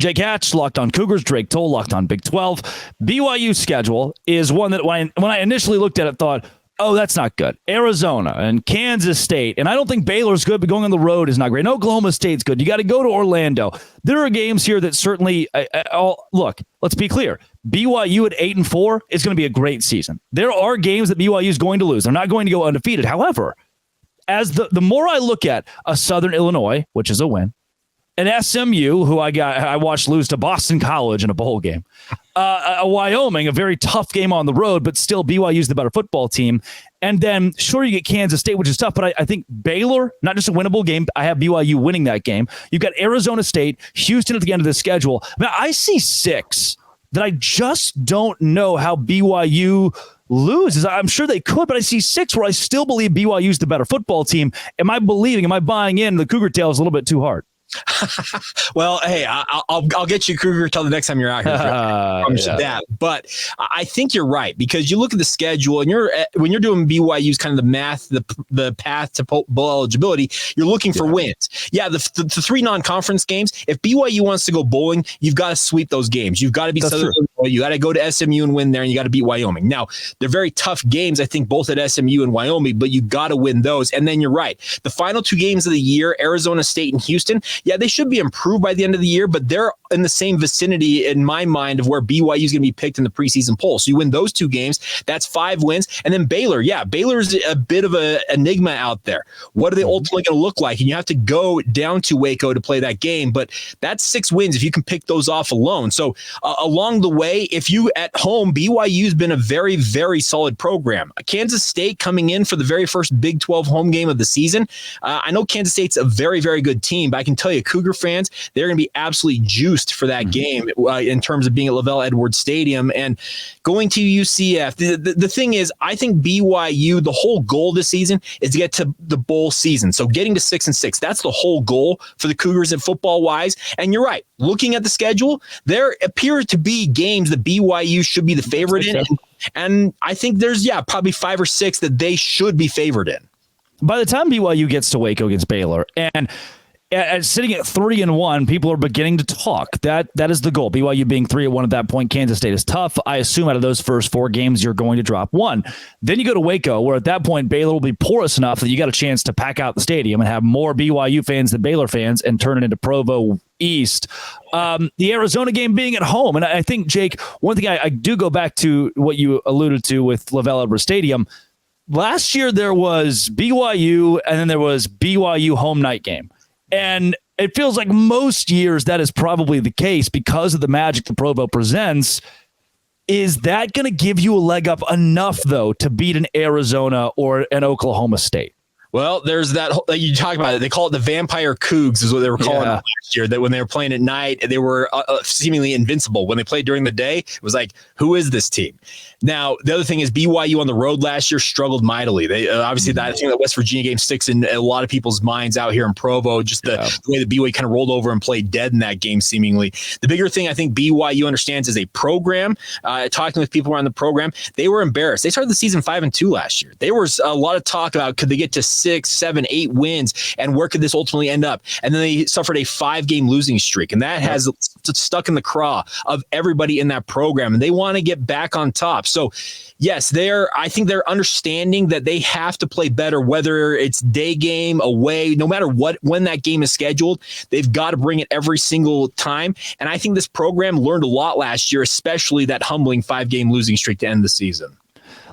Jake Hatch, Locked On Cougars. Drake Toll, Locked On Big 12. BYU schedule is one that when I initially looked at it, thought, oh, that's not good. Arizona and Kansas State. And I don't think Baylor's good, but going on the road is not great. And Oklahoma State's good. You got to go to Orlando. There are games here that certainly, look, let's be clear. BYU at 8-4 is going to be a great season. There are games that BYU is going to lose. They're not going to go undefeated. However, as the more I look at a Southern Illinois, which is a win, an SMU, who I watched lose to Boston College in a bowl game, a Wyoming, a very tough game on the road, but still BYU's the better football team. And then, sure, you get Kansas State, which is tough, but I think Baylor, not just a winnable game, I have BYU winning that game. You've got Arizona State, Houston at the end of the schedule. I see 6 that I just don't know how BYU loses. I'm sure they could, but I see 6 where I still believe BYU's the better football team. Am I buying in the Cougar tail is a little bit too hard? Well, hey, I'll get you Cougar till the next time you're out here. I promise you that. But I think you're right, because you look at the schedule and when you're doing BYU's kind of the math, the path to bowl eligibility, you're looking for wins. Yeah, the 3 non-conference games. If BYU wants to go bowling, you've got to sweep those games. You've got to be Southern Illinois. You got to go to SMU and win there, and you got to beat Wyoming. Now, they're very tough games, I think, both at SMU and Wyoming, but you got to win those. And then you're right. The final 2 games of the year, Arizona State and Houston. Yeah, they should be improved by the end of the year, but they're in the same vicinity in my mind of where BYU is going to be picked in the preseason poll. So you win those 2 games, that's 5 wins. And then Baylor, Baylor's a bit of an enigma out there. What are they ultimately going to look like? And you have to go down to Waco to play that game, but that's 6 wins if you can pick those off alone. So along the way, if you at home, BYU's been a very, very solid program. Kansas State coming in for the very first Big 12 home game of the season. I know Kansas State's a very, very good team, but I can tell you, Cougar fans, they're going to be absolutely juiced for that game in terms of being at LaVell Edwards Stadium and going to UCF. The thing is, I think BYU, the whole goal this season is to get to the bowl season. So getting to 6-6, that's the whole goal for the Cougars at football wise. And you're right. Looking at the schedule, there appear to be games that BYU should be the favorite in. And I think there's, probably 5 or 6 that they should be favored in. By the time BYU gets to Waco against Baylor, and sitting at 3-1, people are beginning to talk. That is the goal. BYU being 3-1 at that point. Kansas State is tough. I assume out of those first 4 games, you're going to drop 1. Then you go to Waco, where at that point, Baylor will be porous enough that you got a chance to pack out the stadium and have more BYU fans than Baylor fans and turn it into Provo East. The Arizona game being at home. And I think, Jake, one thing I do go back to what you alluded to with LaVell Edwards Stadium. Last year, there was BYU, and then there was BYU home night game. And it feels like most years that is probably the case because of the magic that Provo presents. Is that going to give you a leg up enough, though, to beat an Arizona or an Oklahoma State? Well, there's that you talk about it. They call it the Vampire Cougs is what they were calling it last year. That when they were playing at night, they were seemingly invincible. When they played during the day, it was like, who is this team? Now, the other thing is BYU on the road last year struggled mightily. They obviously I think that West Virginia game sticks in a lot of people's minds out here in Provo. Just the way that BYU kind of rolled over and played dead in that game, seemingly. The bigger thing I think BYU understands is a program. Talking with people around the program, they were embarrassed. They started the season 5-2 last year. There was a lot of talk about could they get to 6, 7, 8 wins, and where could this ultimately end up? And then they suffered a 5-game losing streak, and that has stuck in the craw of everybody in that program, and they want to get back on top. So, yes, I think they're understanding that they have to play better, whether it's day game, away, no matter when that game is scheduled, they've got to bring it every single time. And I think this program learned a lot last year, especially that humbling 5-game losing streak to end the season.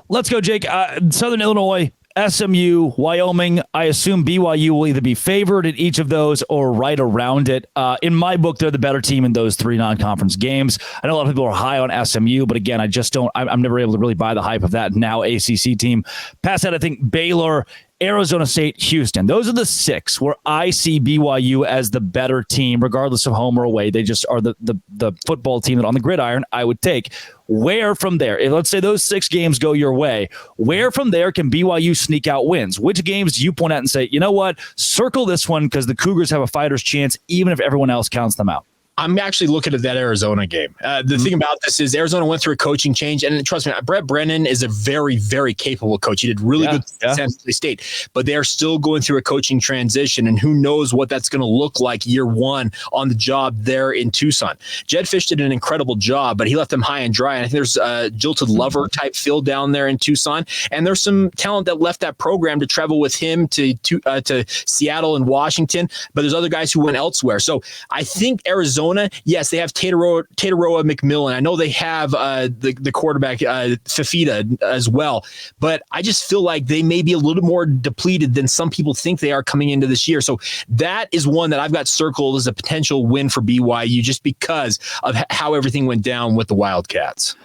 Let's go, Jake. Southern Illinois, SMU, Wyoming. I assume BYU will either be favored in each of those or right around it. In my book, they're the better team in those 3 non-conference games. I know a lot of people are high on SMU, but again, I'm never able to really buy the hype of that now ACC team. Past that, I think Baylor, Arizona State, Houston. Those are the 6 where I see BYU as the better team, regardless of home or away. They just are the football team that on the gridiron I would take. Where from there, if let's say those 6 games go your way, where from there can BYU sneak out wins? Which games do you point out and say, you know what, circle this one because the Cougars have a fighter's chance, even if everyone else counts them out? I'm actually looking at that Arizona game. The thing about this is Arizona went through a coaching change, and trust me, Brett Brennan is a very, very capable coach. He did really good at San Jose State, but they are still going through a coaching transition, and who knows what that's going to look like year one on the job there in Tucson. Jed Fish did an incredible job, but he left them high and dry, and I think there's a jilted lover type feel down there in Tucson, and there's some talent that left that program to travel with him to Seattle and Washington, but there's other guys who went elsewhere. So I think Arizona, yes, they have Tateroa McMillan. I know they have the quarterback Fafita as well, but I just feel like they may be a little more depleted than some people think they are coming into this year. So that is one that I've got circled as a potential win for BYU just because of how everything went down with the Wildcats.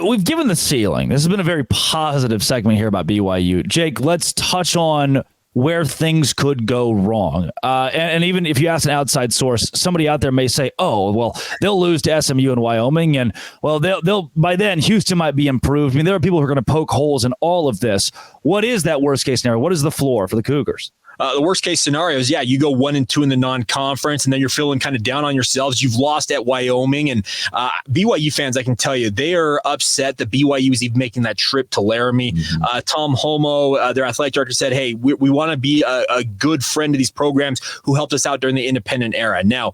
We've given the ceiling. This has been a very positive segment here about BYU. Jake, let's touch on where things could go wrong. And even if you ask an outside source, somebody out there may say, oh, well, they'll lose to SMU and Wyoming. And, well, they'll by then, Houston might be improved. I mean, there are people who are going to poke holes in all of this. What is that worst case scenario? What is the floor for the Cougars? The worst case scenario is, you go 1-2 in the non-conference, and then you're feeling kind of down on yourselves. You've lost at Wyoming, and BYU fans, I can tell you, they are upset that BYU is even making that trip to Laramie. Tom Holmoe, their athletic director, said, hey, we want to be a good friend to these programs who helped us out during the independent era. Now,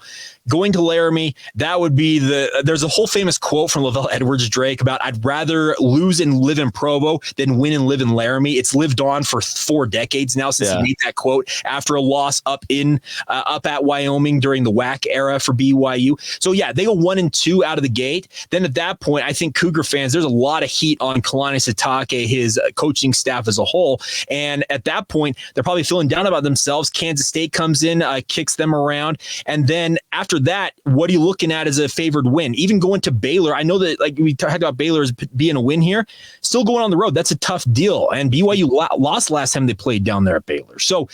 going to Laramie, that would be there's a whole famous quote from LaVell Edwards, Drake, about I'd rather lose and live in Provo than win and live in Laramie. It's lived on for 4 decades now since he made that quote after a loss up at Wyoming during the WAC era for BYU. So they go 1-2 out of the gate. Then at that point, I think Cougar fans, there's a lot of heat on Kalani Sitake, his coaching staff as a whole. And at that point, they're probably feeling down about themselves. Kansas State comes in, kicks them around. And then after that, what are you looking at as a favored win? Even going to Baylor, I know that like we talked about Baylor as being a win here, still going on the road. That's a tough deal. And BYU lost last time they played down there at Baylor. So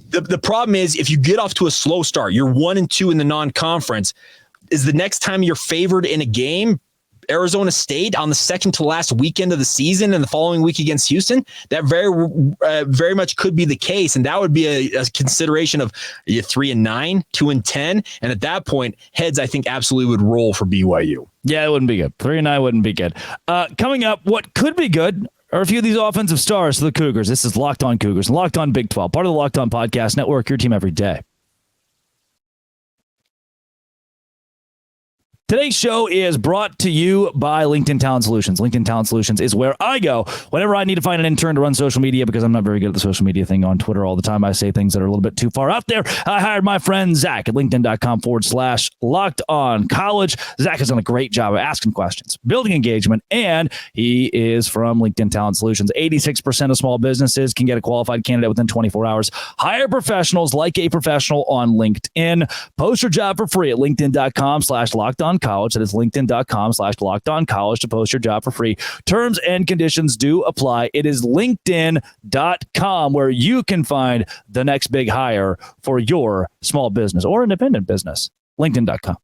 the problem is if you get off to a slow start, you're 1-2 in the non-conference, is the next time you're favored in a game Arizona State on the second to last weekend of the season and the following week against Houston? That very much could be the case, and that would be a consideration of 3-9, 2-10, and at that point, heads I think absolutely would roll for BYU. Yeah, it wouldn't be good. 3-9 wouldn't be good. Coming up, what could be good are a few of these offensive stars for the Cougars. This is Locked On Cougars, Locked On Big 12, part of the Locked On Podcast Network, your team every day. Today's show is brought to you by LinkedIn Talent Solutions. LinkedIn Talent Solutions is where I go whenever I need to find an intern to run social media because I'm not very good at the social media thing on Twitter all the time. I say things that are a little bit too far out there. I hired my friend Zach at LinkedIn.com/Locked On College. Zach has done a great job of asking questions, building engagement, and he is from LinkedIn Talent Solutions. 86% of small businesses can get a qualified candidate within 24 hours. Hire professionals like a professional on LinkedIn. Post your job for free at LinkedIn.com/Locked On College. That is LinkedIn.com/Locked On College to post your job for free. Terms and conditions do apply. It is LinkedIn.com where you can find the next big hire for your small business or independent business. LinkedIn.com.